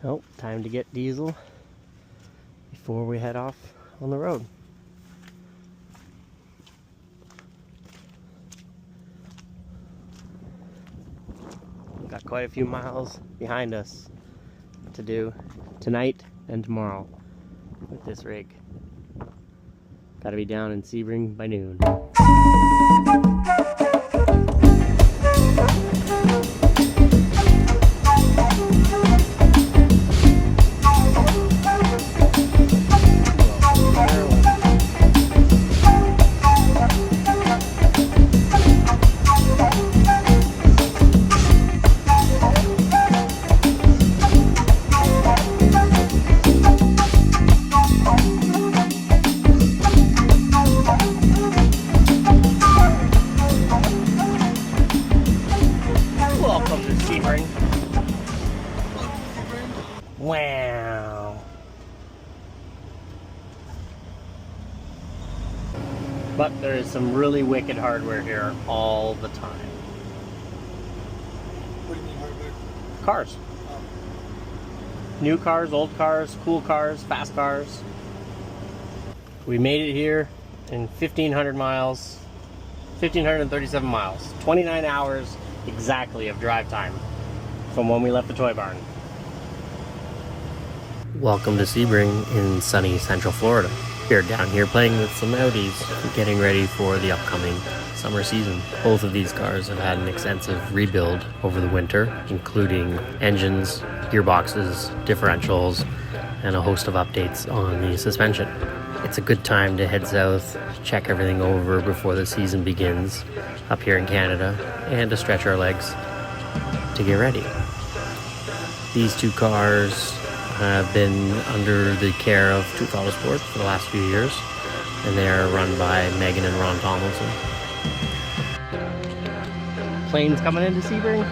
Oh, time to get diesel before we head off on the road. We've got quite a few miles behind us to do tonight and tomorrow with this rig. Got to be down in Sebring by noon. Wow. But there is some really wicked hardware here all the time. What do you mean hardware? Cars. Oh. New cars, old cars, cool cars, fast cars. We made it here in 1,500 miles, 1,537 miles. 29 hours exactly of drive time from when we left the toy barn. Welcome to Sebring in sunny Central Florida. We're down here playing with some Audis, getting ready for the upcoming summer season. Both of these cars have had an extensive rebuild over the winter, including engines, gearboxes, differentials, and a host of updates on the suspension. It's a good time to head south, check everything over before the season begins up here in Canada, and to stretch our legs to get ready. These two cars have been under the care of TWOth Autosport for the last few years, and they are run by Megan and Ron Tomlinson. Planes coming into Sebring.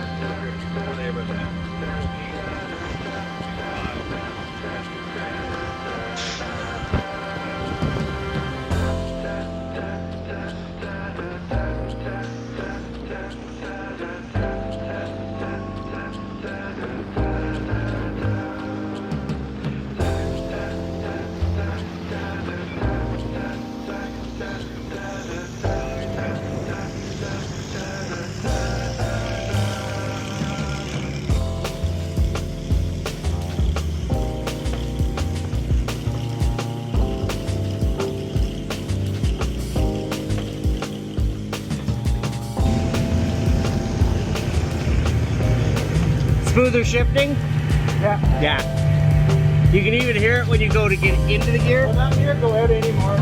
Smoother shifting? Yeah. Yeah. You can even hear it when you go to get into the gear. Well, not here, go out anymore.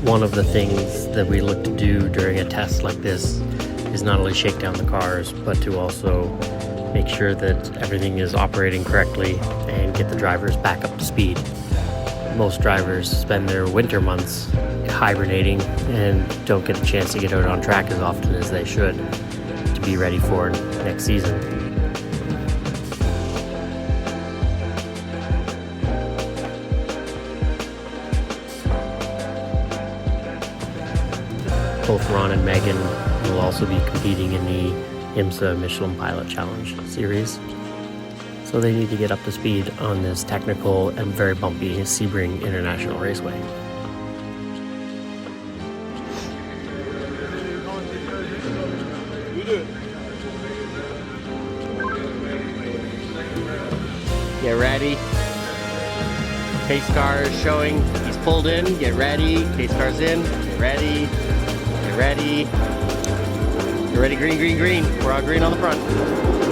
One of the things that we look to do during a test like this is not only shake down the cars, but to also make sure that everything is operating correctly and get the drivers back up to speed. Most drivers spend their winter months hibernating and don't get a chance to get out on track as often as they should to be ready for next season. Both Ron and Megan will also be competing in the IMSA Michelin Pilot Challenge series. So they need to get up to speed on this technical and very bumpy Sebring International Raceway. You do it. Get ready. Pace car is showing. He's pulled in. Get ready. Pace car's in. Get ready. Get ready. Get ready. Green, green, green. We're all green on the front.